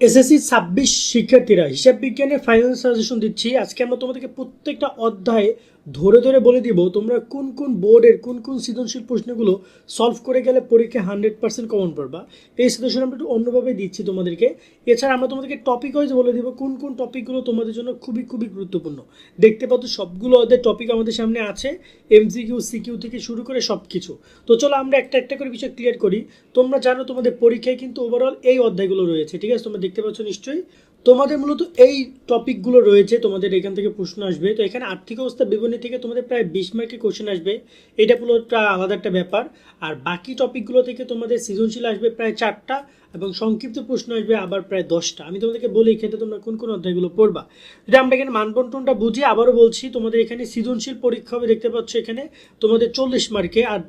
SSC 26 শিক্ষার্থীরা হিসাব বিজ্ঞানের ফাইনাল সাজেশন দিচ্ছি। আজকে আমরা তোমাদেরকে প্রত্যেকটা অধ্যায়ে ধরে ধরে বলে দিব তোমরা কোন কোন বোর্ডের কোন কোন সৃজনশীল প্রশ্নগুলো সলভ করে গেলে পরীক্ষায় 100% কমন পারবা। এই সাজেশন আমরা একটু অন্যভাবে দিচ্ছি তোমাদেরকে। এছাড়া আমরা তোমাদেরকে টপিক ওয়াইজ বলে দিব কোন কোন টপিকগুলো তোমাদের জন্য খুবই খুবই গুরুত্বপূর্ণ। দেখতে পাচ্ছ সবগুলো অধ্যায়ের টপিক আমাদের সামনে আছে, এমসিকিউ সিকিউ থেকে শুরু করে সব কিছু। তো চলো আমরা একটা একটা করে বিষয় ক্লিয়ার করি। তোমরা জানো তোমাদের পরীক্ষায় কিন্তু ওভারঅল এই অধ্যায়গুলো রয়েছে, ঠিক আছে? তোমরা দেখতে পাচ্ছ নিশ্চয়ই তোমাদের মূলত এই টপিকগুলো রয়েছে, তোমাদের এখান থেকে প্রশ্ন আসবে। তো এখানে আর্থিক অবস্থা বিবরণী থেকে তোমাদের প্রায় 20 মার্কের কোশ্চেন আসবে, এটা পুরোটা আলাদা একটা ব্যাপার। আর বাকি টপিকগুলো থেকে তোমাদের সৃজনশীল আসবে প্রায় 4টা এবং সংক্ষিপ্ত প্রশ্ন আসবে আবার প্রায় 10টা। আমি তোমাদেরকে বলি এক্ষেত্রে তোমরা কোন কোন অধ্যায়গুলো পড়বা। যদি আমরা এখানে মানবন্টনটা বুঝি, আবারও বলছি তোমাদের এখানে সৃজনশীল পরীক্ষা হবে, দেখতে পাচ্ছ এখানে তোমাদের 40 মার্কে, আর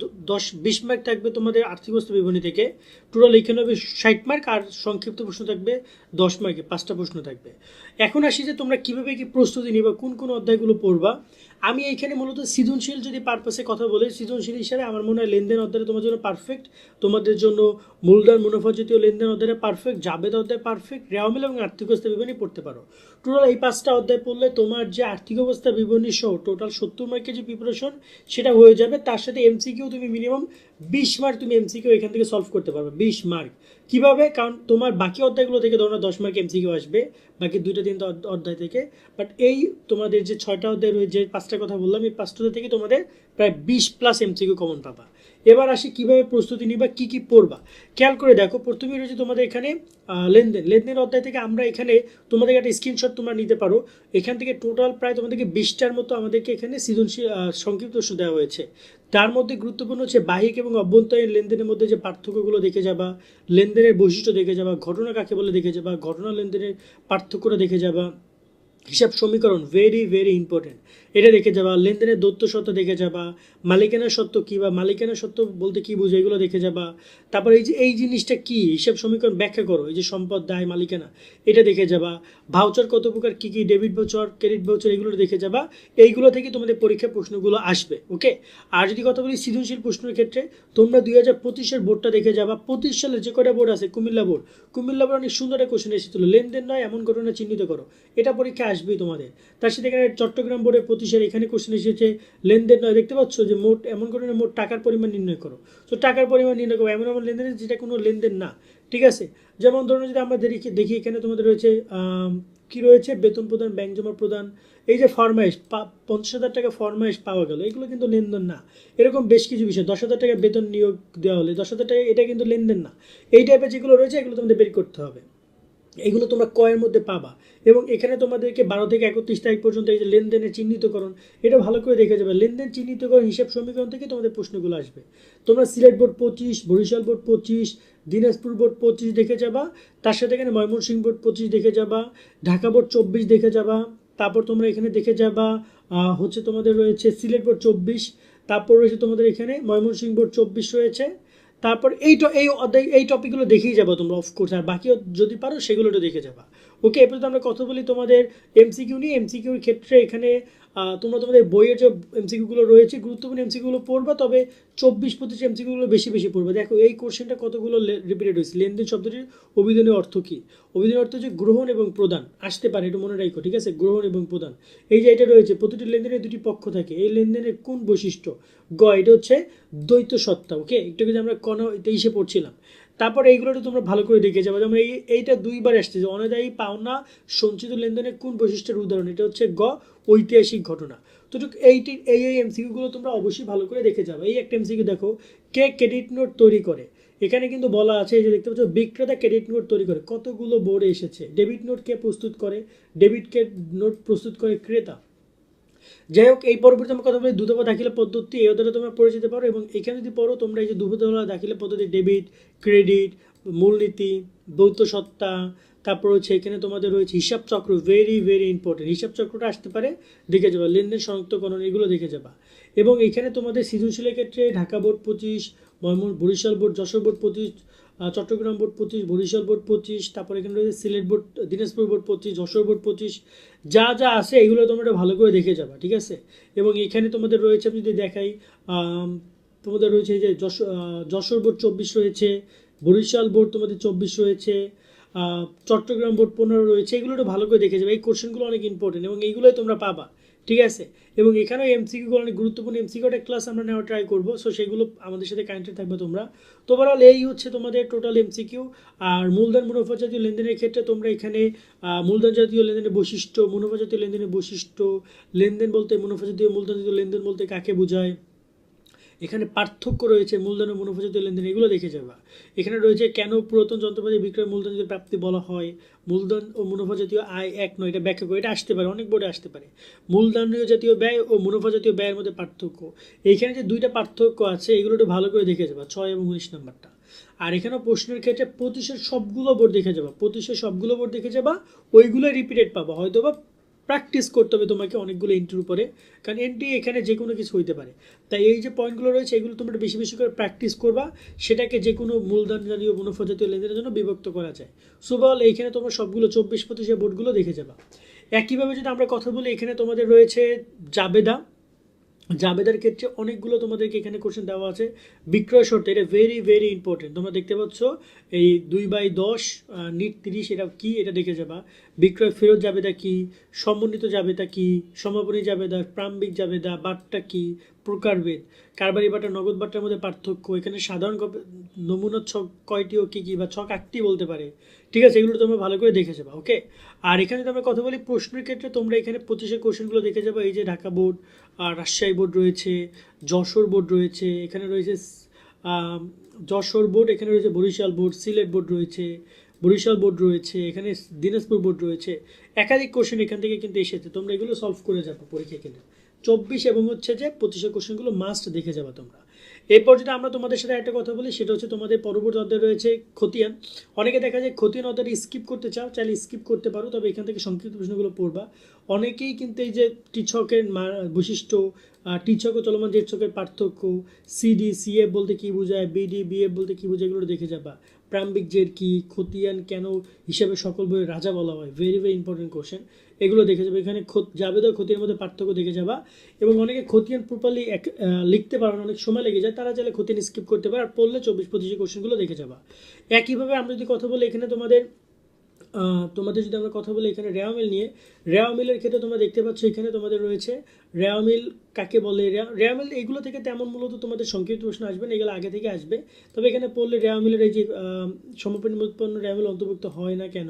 20 মার্ক থাকবে তোমাদের আর্থিক অবস্থা বিবরণী থেকে। টোটাল এখানে হবে 60 মার্ক, আর সংক্ষিপ্ত প্রশ্ন থাকবে 10 মার্কে, 5টা প্রশ্ন থাকবে। এখন আসি যে তোমরা কিভাবে কি প্রস্তুতি নিবা, কোন কোন অধ্যায়গুলো পড়বা। আমি এইখানে মূলত সৃজনশীল যদি পারপাসে কথা বলি, সৃজনশীল হিসাবে আমার মনে হয় লেনদেন অধ্যায় তোমার জন্য পারফেক্ট, তোমাদের জন্য মূলধন মুনাফা জাতীয় লেনদেন অধ্যায় পারফেক্ট, জাবেদ অধ্যায় পারফেক্ট, রেওয়ামিল এবং আর্থিক অবস্থা বিবরণী পড়তে পারো। টোটাল এই 5টা অধ্যায় পড়লে তোমার যে আর্থিক অবস্থা বিবরণী সহ টোটাল 70 মার্কের যে প্রিপারেশন সেটা হয়ে যাবে। তার সাথে এমসিকিউ তুমি মিনিমাম 20 মার্ক তুমি এমসিকিউ এখান থেকে সলভ করতে পারবে। 20 মার্ক কিভাবে? কারণ তোমার বাকি অধ্যায়গুলো থেকে ধরো 10 মার্ক এমসিকিউ আসবে, বাকি 2-3টা অধ্যায় থেকে। বাট এই তোমাদের যে 6টা অধ্যায় রয়েছে, যে 5টা কথা বললাম, এই 5টা থেকে তোমাদের প্রায় 20+ এমসিকিউ কমন পাবা। এবার আসি কিভাবে প্রস্তুতি নিবা, কি কি পড়বা। খেয়াল করে দেখো, প্রথমেই রয়েছে তোমাদের এখানে লেনদেন অধ্যায় থেকে আমরা এখানে তোমাদের একটা স্ক্রিনশট তোমরা নিতে পারো। এখান থেকে টোটাল প্রায় তোমাদেরকে 20টার মতো আমাদেরকে এখানে সৃজনশীল সংক্ষিপ্ত প্রশ্ন দেওয়া হয়েছে। তার মধ্যে গুরুত্বপূর্ণ হচ্ছে বাহ্যিক এবং অভ্যন্তরীণ লেনদেনের মধ্যে যে পার্থক্যগুলো দেখে যাবা, লেনদেনের বৈশিষ্ট্য দেখে যাবা, ঘটনা কাকে বলে দেখে যাবা, ঘটনা লেনদেনের পার্থক্যটা দেখে যাবা, হিসাব সমীকরণ ভেরি ভেরি ইম্পর্টেন্ট, এটা দেখে যাবা, লেনদেনের দৈত্য সত্ত্ব দেখে যাবা, মালিকানা সত্ত্ব কী বা মালিকানা সত্ত্ব বলতে কী বোঝে এগুলো দেখে যাবা। তারপর এই জিনিসটা কি, হিসাব সমীকরণ ব্যাখ্যা করো, এই যে সম্পদ দায় মালিকানা এটা দেখে যাবা। ভাউচার কত প্রকার, কী কী, ডেবিট ভাউচার ক্রেডিট ভাউচার, এগুলো দেখে যাবা। এইগুলো থেকে তোমাদের পরীক্ষার প্রশ্নগুলো আসবে, ওকে। আর যদি কথা বলি সৃজনশীল প্রশ্নের ক্ষেত্রে, তোমরা 2025-এর বোর্ডটা দেখে যাবা। 25 সালের যে কটা বোর্ড আছে, কুমিল্লা বোর্ড অনেক সুন্দর একটা কোশ্চেন এসেছিল, লেনদেন নয় এমন ঘটনা চিহ্নিত করো, এটা পরীক্ষা আসবেই তোমাদের। তার সাথে এখানে চট্টগ্রাম বোর্ডের 25-এর এখানে কোশ্চেন এসেছে লেনদেন নয়, দেখতে পাচ্ছ যে মোট এমন ঘটনা মোট টাকার পরিমাণ নির্ণয় করো। তো টাকার পরিমাণ নির্ণয় করো এমন এমন লেনদেন যেটা কোনো লেনদেন না, ঠিক আছে? যেমন ধরুন যদি আমরা দেখি এখানে তোমাদের রয়েছে কি রয়েছে, বেতন প্রদান, ব্যাংক জমা প্রদান, এই যে ফরমাইশ 50,000 টাকা ফরমাইশ পাওয়া গেল, এগুলো কিন্তু লেনদেন না। এরকম বেশ কিছু বিষয়, 10,000 টাকা বেতন নিয়োগ দেওয়া হলে 10,000 টাকা, এটা কিন্তু লেনদেন না। এই টাইপের যেগুলো রয়েছে এগুলো তোমাদের বের করতে হবে, এগুলো তোমরা কয়ের মধ্যে পাবা। এবং এখানে তোমাদেরকে 12 থেকে 31 তারিখ পর্যন্ত এই যে লেনদেনের চিহ্নিতকরণ, এটা ভালো করে দেখে যাবে। লেনদেন চিহ্নিতকরণ হিসাব সমীকরণ থেকে তোমাদের প্রশ্নগুলো আসবে। তোমরা Sylhet board 25, Barishal board 25, Dinajpur board 25 দেখে যাবা। তার সাথে এখানে ময়মনসিংহ বোর্ড 25 দেখে যাবা, ঢাকা বোর্ড 24 দেখে যাবা। তারপর তোমরা এখানে দেখে যাবা হচ্ছে তোমাদের রয়েছে সিলেট বোর্ড 24, তারপর রয়েছে তোমাদের এখানে ময়মনসিংহ বোর্ড 24 রয়েছে। তারপর এই টপিকগুলো দেখেই যাবো তোমরা, অফকোর্স। আর বাকি যদি পারো সেগুলো একটু দেখে যাবা, ওকে। এরপর আমরা কথা বলি তোমাদের এমসিকিউ নিয়ে। এমসিকিউর ক্ষেত্রে এখানে তোমরা তোমাদের বইয়ের যে এমসিকিউগুলো রয়েছে গুরুত্বপূর্ণ এমসিকিউগুলো পড়বা, তবে 24-25 এমসিকিউগুলো বেশি বেশি পড়বা। দেখো এই কোশ্চেনটা কতগুলো রিপিটেড হয়েছে। লেনদেন শব্দটির অভিধানের অর্থ কী? অভিধানের অর্থ হচ্ছে গ্রহণ এবং প্রদান, আসতে পারে, এটা মনে রাখো, ঠিক আছে? গ্রহণ এবং প্রদান, এই যে এটা রয়েছে, প্রতিটি লেনদেনের দুটি পক্ষ থাকে, এই লেনদেনের কোন বৈশিষ্ট্য? এটা হচ্ছে দ্বৈত সত্তা, ওকে। একটু যদি আমরা ইসে পড়ছিলাম। তারপর এইগুলোটা তোমরা ভালো করে দেখে যাবে। যেমন এইটা 2বার আসছে যে অনাদায়ী পাওনা সঞ্চিত লেনদেনের কোন বৈশিষ্ট্যের উদাহরণ? এটা হচ্ছে ঐতিহাসিক ঘটনা। তো এই এমসিকিউগুলো তোমরা অবশ্যই ভালো করে দেখে যাবে। এই একটা এমসিকিউ দেখো, কে ক্রেডিট নোট তৈরি করে? এখানে কিন্তু বলা আছে, এই যে দেখতে পাচ্ছ, বিক্রেতা ক্রেডিট নোট তৈরি করে। কতগুলো বোর্ডে এসেছে। ডেবিট নোট কে প্রস্তুত করে? ডেবিট নোট প্রস্তুত করে ক্রেতা। যাই হোক, এই পরবর্তী আমরা কথা বলি দুধবা দাখিলা পদ্ধতি, এই অধ্যায়টা তোমরা পড়ে যেতে পারো। এবং এখানে যদি পড়ো তোমরা এই যে দুধবা দাখিলা পদ্ধতি, ডেবিট, ক্রেডিট, মূলনীতি, দ্বৈত সত্তা, তারপর হচ্ছে এখানে তোমাদের রয়েছে হিসাব চক্র, ভেরি ভেরি ইম্পর্টেন্ট। হিসাব চক্রটা আসতে পারে, দেখে যাবা। লেনদেন শনাক্তকরণ, এগুলো দেখে যাবা। এবং এখানে তোমাদের সৃজনশীলের ক্ষেত্রে Dhaka board 25, Barishal board, Jessore board 25, Chittagong board 25, Barishal board 25, তারপর এখানে রয়েছে Sylhet board, Dinajpur board 25, Jessore board 25, যা যা আছে এগুলো তোমরা ভালো করে দেখে যাবা, ঠিক আছে? এবং এখানে তোমাদের রয়েছে, আমি যদি দেখাই, তোমাদের রয়েছে এই যে যশোর বোর্ড 24 রয়েছে, বরিশাল বোর্ড তোমাদের 24 রয়েছে, চট্টগ্রাম বোর্ড 15 রয়েছে, এগুলো একটু ভালো করে দেখে যাবে। এই কোশ্চেনগুলো অনেক ইম্পর্টেন্ট এবং এইগুলোই তোমরা পাবা, ঠিক আছে। এবং এখানেও এমসিকিউগুলো অনেক গুরুত্বপূর্ণ, এমসিকিউটা ক্লাস আমরা নেওয়া ট্রাই করবো, সো সেগুলো আমাদের সাথে কানেক্টেড থাকবে তোমরা। তো ওভারঅল এই হচ্ছে তোমাদের টোটাল এমসিকিউ। আর মূলধন মুনাফা জাতীয় লেনদেনের ক্ষেত্রে তোমরা এখানে মূলধন জাতীয় লেনদেনের বৈশিষ্ট্য, মুনাফা জাতীয় লেনদেনের বৈশিষ্ট্য, লেনদেন বলতে মুনাফা জাতীয় মূলধন জাতীয় লেনদেন বলতে কাকে বোঝায়, এখানে পার্থক্য রয়েছে মূলধন ও মুনাফা জাতীয় লেনদেন, এগুলো দেখে যাবা। এখানে রয়েছে কেন পুরাতন যন্ত্রপাতি বিক্রয় মূলধন জাতীয় প্রাপ্তি বলা হয়, মূলধন ও মুনাফা জাতীয় আয় এক নয়, এটা ব্যাখ্যা করে, এটা আসতে পারে, অনেক বোর্ডে আসতে পারে। মূলধনীয় জাতীয় ব্যয় ও মুনাফা জাতীয় ব্যয়ের মধ্যে পার্থক্য, এইখানে যে দুইটা পার্থক্য আছে এগুলো একটু ভালো করে দেখে যাবা, 6 এবং 19 নম্বরটা। আর এখানে প্রশ্নের ক্ষেত্রে 25-এর সবগুলো বোর্ড দেখে যাবা, 25-এর সবগুলো বোর্ড দেখে যাবা, ওইগুলো রিপিটেড পাবা, হয়তো বা প্র্যাকটিস করতে হবে তোমাকে অনেকগুলো এন্ট্রির উপরে, কারণ এন্ট্রি এখানে যে কোনো কিছু হইতে পারে। তাই এই যে পয়েন্টগুলো রয়েছে এগুলো তোমরা বেশি বেশি করে প্র্যাকটিস করবা, সেটাকে যে কোনো মূলধন জাতীয় মুনাফা জাতীয় লেনদেনের জন্য বিভক্ত করা যায়। সুবল এইখানে তোমরা সবগুলো 24-25 বোর্ডগুলো দেখে যাবা। একইভাবে যদি আমরা কথা বলি, এখানে তোমাদের রয়েছে জাবেদা, জাবেদার ক্ষেত্রে অনেকগুলো তোমাদেরকে এখানে কোশ্চেন দেওয়া আছে। বিক্রয় শর্ত, এটা ভেরি ভেরি ইম্পর্টেন্ট, তোমরা দেখতে পাচ্ছ এই 2/10 নিট 30, এটা কি এটা দেখে যাবা। বিক্রয় ফেরত জাবেদা কি, সমন্বিত জাবেদা কি, সমাপনী জাবেদা, প্রারম্ভিক জাবেদা, বাট্টা কি, প্রকারভেদ, কারবারি বাটা নগদ বাট্টার মধ্যে পার্থক্য, এখানে সাধারণ নমুনা ছক কয়টি ও কী কী, বা ছক 8টি বলতে পারে, ঠিক আছে, এগুলো তোমরা ভালো করে দেখে যাবা, ওকে। আর এখানে যদি আমরা কথা বলি প্রশ্নের ক্ষেত্রে, তোমরা এখানে 25-এর কোশ্চেনগুলো দেখে যাবো। এই যে ঢাকা বোর্ড, আর রাজশাহী বোর্ড রয়েছে, যশোর বোর্ড রয়েছে, এখানে রয়েছে যশোর বোর্ড, এখানে রয়েছে বরিশাল বোর্ড, সিলেট বোর্ড রয়েছে, বরিশাল বোর্ড রয়েছে, এখানে দিনাজপুর বোর্ড রয়েছে। একাধিক কোশ্চেন এখান থেকে কিন্তু এসেছে, তোমরা এগুলো সলভ করে যাবো পরীক্ষা কেন্দ্রে। 24 এবং হচ্ছে যে 25-এর কোশ্চেনগুলো মাস্ট দেখে যাবা তোমরা। এরপর যদি আমরা তোমাদের সাথে একটা কথা বলি, সেটা হচ্ছে তোমাদের পরবর্তী অধ্যায় রয়েছে খতিয়ান। অনেকে দেখা যায় খতিয়ান অধ্যায়টা স্কিপ করতে চাও, চাইলে স্কিপ করতে পারো, তবে এখান থেকে সংক্ষিপ্ত প্রশ্নগুলো পড়বা। অনেকেই কিন্তু এই যে টিছকের বৈশিষ্ট্য, টিছক ও চলমান টিছকের পার্থক্য, সিডি সিএফ বলতে কী বোঝায়, বিডি বিএফ বলতে কী বোঝায়, এগুলো দেখে যাবা। প্রারম্ভিক জের কি, খতিয়ান কেন হিসাবে সকল বইয়ের রাজা বলা হয়, ভেরি ভেরি ইম্পর্টেন্ট কোশ্চেন, এগুলো দেখে যাবে। এখানে জাবেদা খতিয়ানের মধ্যে পার্থক্য দেখে যাবা। এবং অনেকে খতিয়ান প্রপারলি লিখতে পারে না, অনেক সময় লেগে যায়, তারা চাইলে খতিয়ান স্কিপ করতে পারে, আর পড়লে 24-25 কোশ্চেনগুলো দেখে যাবা। একইভাবে আমরা যদি কথা বলি এখানে তোমাদের যদি আমরা কথা বলি এখানে রেওয়া মিল নিয়ে, রেওয়া মিলের ক্ষেত্রে তোমরা দেখতে পাচ্ছ এখানে তোমাদের রয়েছে রেওয়া মিল কাকে বলে, রেওয়া মিল এগুলো থেকে তেমন মূলত তোমাদের সংক্ষিপ্ত প্রশ্ন আসবে না, এগুলো আগে থেকে আসবে। তবে এখানে পড়লে রেওয়া মিলের এই যে সমাপনী মজুত পণ্য রেওয়া মিল অন্তর্ভুক্ত হয় না কেন,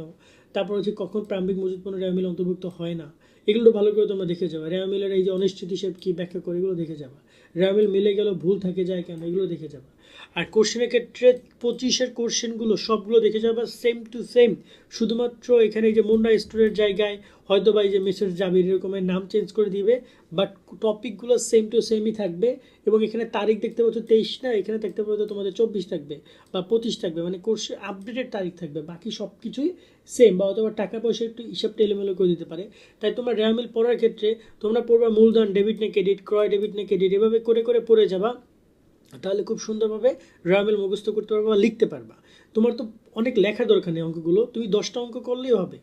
তারপর হচ্ছে কখন প্রারম্ভিক মজুত পণ্য রেওয়া মিল অন্তর্ভুক্ত হয় না, এগুলো ভালো করে তোমরা দেখে যাবে। রেওয়া মিলের এই যে অনিশ্চিত হিসেব কি ব্যাখ্যা করে, এগুলো দেখে যাবা। রেওয়া মিল মিলে গেল ভুল থাকে যায় কেন, এগুলো দেখে যাবা। আর কোশ্চেনের ক্ষেত্রে 25-এর কোশ্চেনগুলো সবগুলো দেখে যাবা সেম টু সেম, শুধুমাত্র এখানে এই যে মুন্না স্টোরের জায়গায় হয়তো বা এই যে মেসেজ জাবির এরকমের নাম চেঞ্জ করে দিবে, বাট টপিকগুলো সেম টু সেমই থাকবে। এবং এখানে তারিখ দেখতে পাচ্ছ 23 না, এখানে দেখতে পাচ্ছ তোমাদের 24 থাকবে বা 25 থাকবে, মানে কোর্সের আপডেটেড তারিখ থাকবে, বাকি সব কিছুই সেম। বা অথবা টাকা পয়সা একটু হিসাবটা এলোমেলো করে দিতে পারে। তাই তোমরা রেওয়া মিল পড়ার ক্ষেত্রে তোমরা পড়বা মূলধন ডেবিট না ক্রেডিট, ক্রয় ডেবিট না ক্রেডিট, এভাবে করে করে পড়ে যাবা, তাহলে খুব সুন্দরভাবে রেওয়া মিল মুখস্থ করতে পারবা বা লিখতে পারবা। তোমার তো অনেক লেখার দরকার নেই, অঙ্কগুলো তুমি 10টা অঙ্ক করলেই হবে,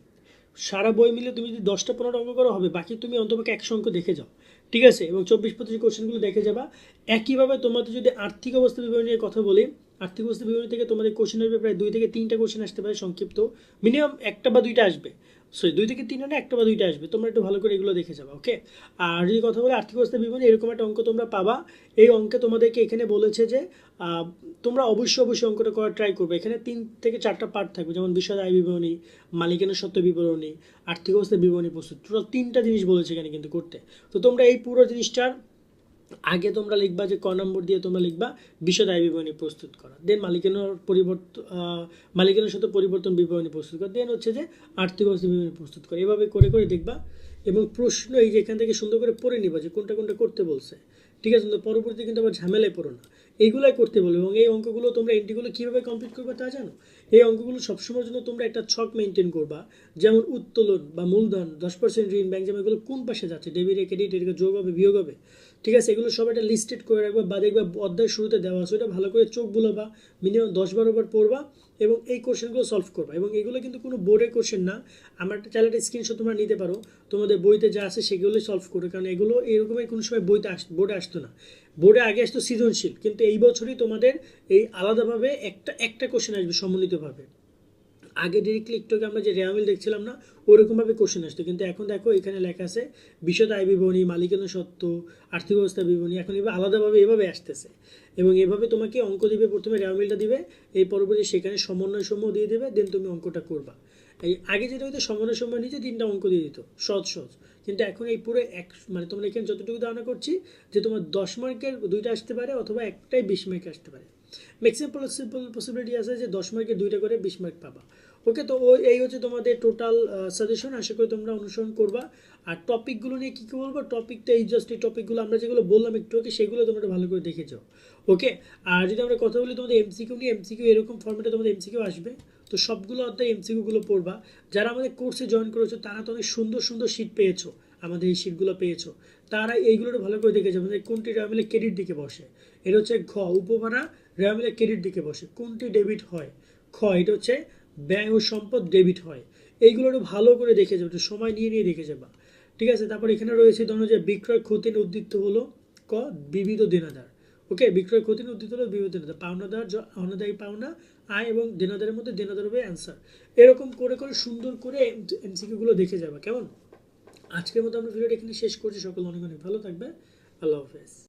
সারা বই মিলে তুমি যদি 10টা-15টা অঙ্ক করো হবে, বাকি তুমি অন্তপক্ষে 100 অঙ্ক দেখে যাও, ঠিক আছে। এবং 24-25 কোশ্চেনগুলো দেখে যাবা। একইভাবে তোমাদের যদি আর্থিক অবস্থা বিবরণী নিয়ে কথা বলি, আর্থিক অবস্থা বিবরণী থেকে তোমাদের কোশ্চেন আসবে প্রায় 2 থেকে 3টা কোশ্চেন আসতে পারে সংক্ষিপ্ত, মিনিমাম 1টা বা 2টা আসবে, সরি 2 থেকে 3টা না 1টা বা 2টা আসবে, তোমরা একটু ভালো করে এগুলো দেখে যাবা, ওকে। আর যদি কথা বলে আর্থিক অবস্থা বিবরণী, এরকম একটা অঙ্ক তোমরা পাবা। এই অঙ্কে তোমাদেরকে এখানে বলেছে যে তোমরা অবশ্যই অঙ্কটা করার ট্রাই করবে। এখানে 3 থেকে 4টা পার্ট থাকবে, যেমন বিশদ আয় বিবরণী, মালিকানা সত্ত্ব বিবরণী, আর্থিক অবস্থা বিবরণী প্রস্তুত, টোটাল 3টা জিনিস বলেছে এখানে কিন্তু করতে। তো তোমরা এই পুরো জিনিসটার আগে তোমরা লিখবা যে ক নম্বর দিয়ে তোমরা লিখবা বিশদ আয় বিবরণী প্রস্তুত করা, দেন মালিকানার সাথে পরিবর্তন বিবরণী প্রস্তুত করা, দেন হচ্ছে যে আর্থিক অবস্থা বিবরণী প্রস্তুত করা, এভাবে করে করে দেখবা। এবং প্রশ্ন এই যে এখান থেকে সুন্দর করে পড়ে নিবা যে কোনটা কোনটা করতে বলছে, ঠিক আছে। কিন্তু পরবর্তী কিন্তু আবার ঝামেলায় পড়ো না, এইগুলাই করতে বলবে। এবং এই অঙ্কগুলো তোমরা এন্ট্রিগুলো কীভাবে কমপ্লিট করবে তা জানো? এই অঙ্কগুলো সবসময়ের জন্য তোমরা একটা ছক মেনটেন করবা, যেমন উত্তোলন বা মূলধন, 10% ঋণ, ব্যাংক জমা, এগুলো কোন পাশে যাচ্ছে, ডেবিটে ক্রেডিট, এটাকে যোগ হবে বিয়োগ হবে, ঠিক আছে। এগুলো সব একটা লিস্টেড করে রাখবা, বা দেখবা অধ্যায়ের শুরুতে দেওয়া আছে, ওটা ভালো করে চোখ বুলাবা, মিনিমাম 10-12 বার পড়বা এবং এই কোশ্চেনগুলো সলভ করবা। এবং এগুলো কিন্তু কোনো বোর্ডের কোশ্চেন না, আমার একটা চ্যানেলটা স্ক্রিনশট তোমরা নিতে পারো, তোমাদের বইতে যা আছে সেগুলোই সলভ করো, কারণ এগুলো এরকমের কোনো সময় বোর্ডে আসতো না। বোর্ডে আগে আসতো সৃজনশীল, কিন্তু এই বছরই তোমাদের এই আলাদাভাবে একটা কোশ্চেন আসবে সম্মিলিতভাবে, আগে ডিরেক্টলি একটু আগে আমরা যে রেয়ামিল দেখছিলাম না, ওরকমভাবে কোশ্চেন আসতো, কিন্তু এখন দেখো এখানে লেখা আছে বিশদ আয় বিবরণী, মালিকানা সত্ত্ব, আর্থিক অবস্থা বিবরণী, এখন এভাবে আলাদাভাবে এভাবে আসতেছে। এবং এভাবে তোমাকে অঙ্ক দিবে, প্রথমে রেয়ামিলটা দিবে, এই পরবর্তী সেখানে সমন্বয় সমূহ দিয়ে দেবে, দেন তুমি অঙ্কটা করবা। এই আগে যেটা হয়তো সমন্বয় সমূহ নিচে 3টা অঙ্ক দিয়ে দিত, সহজ সহজ, কিন্তু এখন এই পুরো এক মানে তোমরা এখানে যতটুকু ধারণা করছি যে তোমার 10 মার্কের 2টা আসতে পারে অথবা একটাই 20 মার্কে আসতে পারে। ম্যাক্সিমাম পসিবিলিটি আছে যে 10 মার্কের 2টা করে 20 মার্ক পাবা। ওকে, তো এই হচ্ছে তোমাদের টোটাল সাজেশন, আশা করি তোমরা অনুসরণ করবা। আর টপিকগুলো নিয়ে কী কী বলবো, টপিকটা এই জাস্ট এই টপিকগুলো আমরা যেগুলো বললাম একটু আগে সেগুলো তোমরা ভালো করে দেখে যাও। ওকে, আর যদি আমরা কথা বলি তোমাদের এমসিকিউ নিয়ে, এমসিকিউ এরকম ফর্মেটে তোমাদের এমসিকিউ আসবে, তো সবগুলো অধ্যায় এমসিকিউগুলো পড়বা। যারা আমাদের কোর্সে জয়েন করেছো তারা তো অনেক সুন্দর সুন্দর শিট পেয়েছো, আমাদের এই শিটগুলো পেয়েছো, তারা এইগুলো ভালো করে দেখে যাবে যে কোনটি রেয়ামিলে ক্রেডিট দিকে বসে। এটা হচ্ছে ঘ উপভাড়া, রেয়ামিলে ক্রেডিট দিকে বসে, কোনটি ডেবিট হয়। খ এটা হচ্ছে ব্যয় ও সম্পদ ডেবিট হয়। এইগুলো একটু ভালো করে দেখে যাবে, একটু সময় নিয়ে নিয়ে দেখে যাবা। ঠিক আছে, তারপর এখানে রয়েছে ধরুন যে বিক্রয় ক্ষতির উদ্দীপ্ত হলো ক বিবিধ দেনাদার। ওকে, বিক্রয় ক্ষতির উদ্দীপ্ত হলো বিবিধ দেনাদার, পাওনাদার অনাদায়ী পাওনা, আয় এবং দেনাদারের মধ্যে দেনাদার হবে অ্যান্সার। এরকম করে করে সুন্দর করে এমসিকিউ গুলো দেখে যাবা। কেমন, আজকের মতো আমরা ভিডিওটা এখানে শেষ করছি। সকল অনেক অনেক ভালো থাকবে, আল্লাহ হাফেজ।